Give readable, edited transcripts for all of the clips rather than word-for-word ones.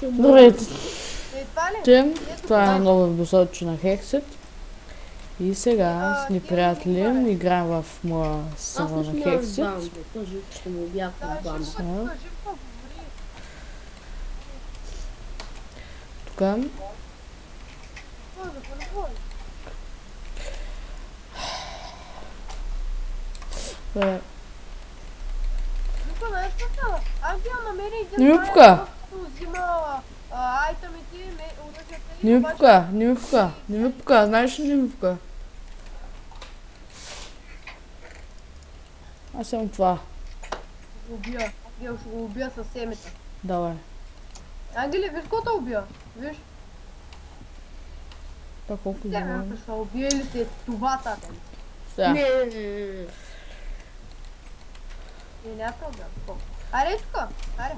Здравейте! Това е ново епизодче на Hexit. И сега с ни приятели играем в моя сервер на Hexit. Тук. Не ми пука! Не ми пука, знаеш ли не ми пука? Аз съм това. Убия. Ангел ще го убия със семета. Давай. Ангеле, виж какво те убия? Виж. Та колко Семето ще убие ли се това тата? Сега. Не, няма проблем. Аре тук, аре.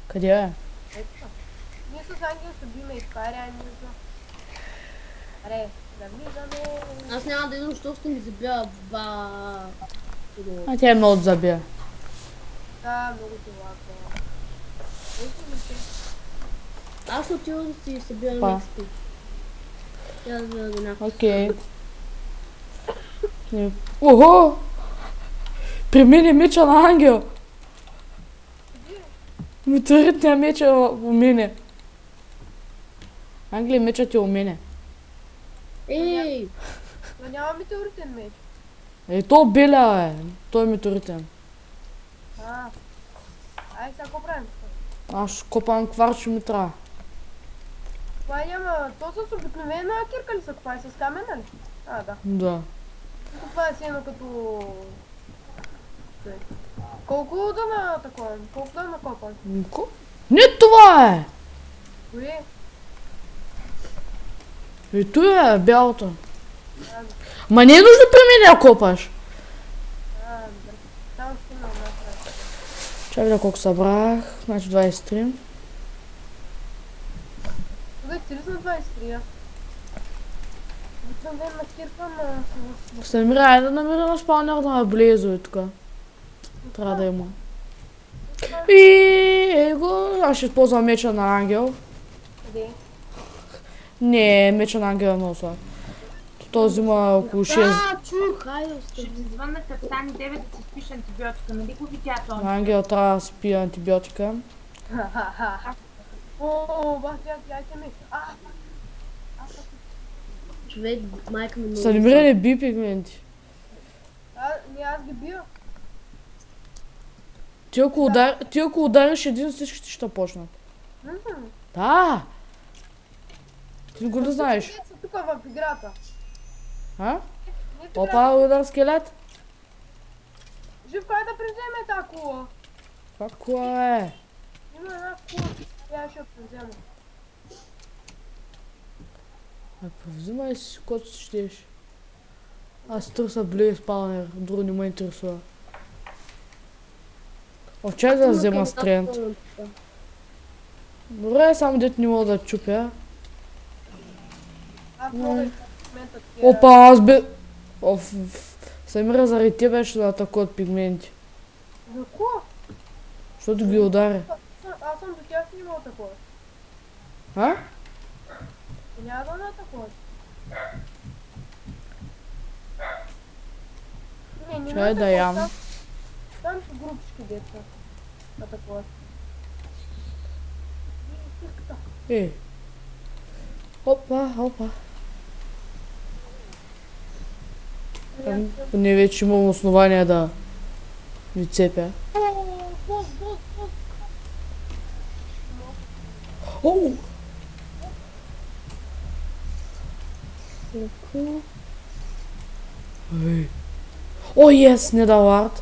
Къде е? Ето тук. Ние с Ангел ще биме и тук, аре, Ангел. Аре, да влизаме. Аз няма да идвам, защото ще ми забия ба... А тя е много забия. Да, много това. Ето ми се. Аз отивам да си събирам XP. Тя да видя някакво. Окей. Ого! При мен е меча на Ангел. Метеоритният меч е у мене. Ангел, мечът е у мене. Ей! Но няма метеоритен меч. Ей, то беля е. Той е метеоритен. Ай, сега какво правим? Аз ще копам кварчо ми трябва. Това няма... То с обикновена кирка ли са това? С камена ли? Да. Да. Това е сено като... Колко да на такова? Колко да на копа? Не това е! Кое? Ето е, бялото. Ма не е нужно при мен да копаш. Там ще на нас. Чай видя колко събрах. Значи 23. Тук е 30 на 23. Обикновена кирка на... Самира, айде да намеря на спалнер да ме близо и тук. Трябва да има. И его, аз ще използвам меча на Ангел. Къде? Не, меча на Ангел е много слаб. Този има около 6. Чух, хайде. Ще ти звънна капитан 9 да си спиш антибиотика, нали го видя той? На Ангел трябва да спи антибиотика. О, бах, тя ми. Човек, майка ми много... Са намерили би пигменти. Аз ги бия. Ти ако удариш един, всички ще почнат. Да! Ти го да знаеш. Те са тук в играта. Опа, удар скелет. Живко, да превземе тази кула. Каква кола е? Има една кула, тя ще я превземе. Взимай си, който си щеш. Аз търся блей спалнер, друго не ме интересува. Чай да взема стрент. Добре, само дето не мога да чупя. Опа, аз бе... Самира, заради тебе ще да атакуват пигменти. За кого? Защото ги ударя. Аз съм до тях не мога такова. Няма да атакуват. Чай да ям. Там са групички деца. Атакуват. Опа. Не вече имам основания да ми цепя. О, ес, не дал арт.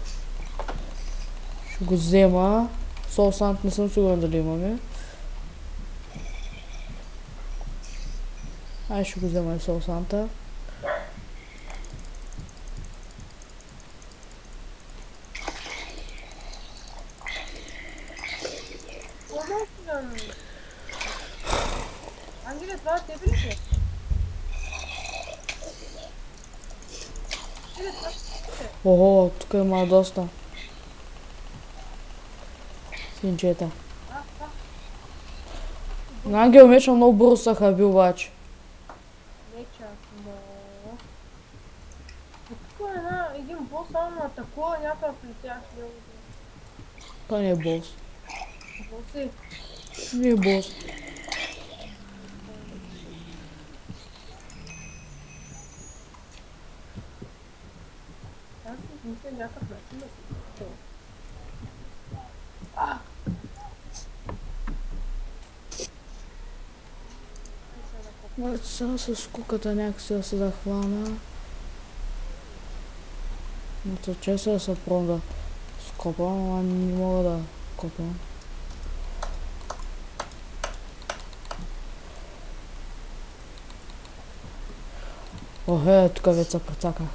Ще го взема. Соусант не съм сигурен дали имаме. Ай, ще го взема и соусанта. Ангеле, това тебе ли ще? Ого, тук има доста. Синчета. На Ангел меча много бързо са хаби обаче. Вече, но... Тук е един бос, само атакува някакъв летящ лево. Той не е бос. Бос е. Не е бос. Аз си мисля някакъв начин да си. Сега с куката някакси да се захвана. Но често да се пробвам да скопам, ама не мога да копам. Охе, тук вече се прецаках.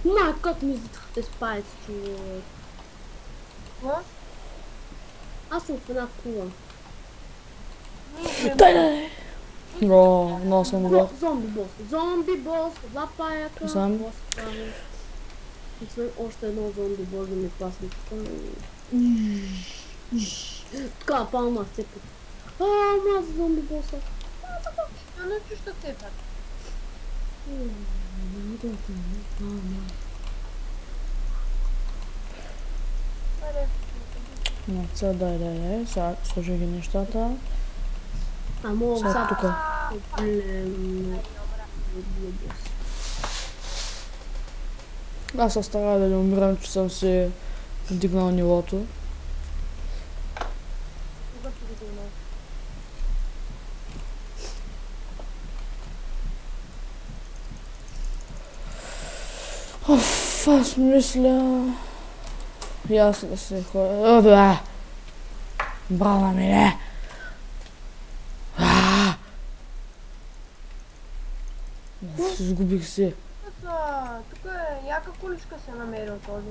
Ма, как ми затвърте спаец, човек? Какво? Аз съм в една кула. Дай! О, много съм гол. Зомби бос. Зомби бос, два паяка. Знам. Бос стане. Освен още едно зомби бос да ми пасне. Така, палма степа. Ама зомби боса. Що не чуш да цепят? Аре, Но, сега дай. Сега сложи ги нещата. Ама Сега сега тук. Аз се старая да не умирам, че съм си вдигнал нивото. кога си го доймал? Аз мисля... И аз да се ходя... Брана ми, не! Изгубих се. Тук е яка количка се намерил този.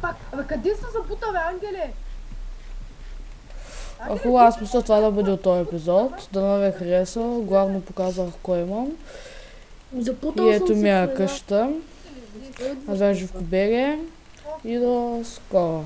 Пак, абе къде се забута, бе, Ангеле? Хубаво, аз мисля това да бъде от този епизод. Да ви е харесал. Главно показах кой имам. Запутал И съм ето се ми е в една. къща. Аз бях Живко БГ. И до скоро.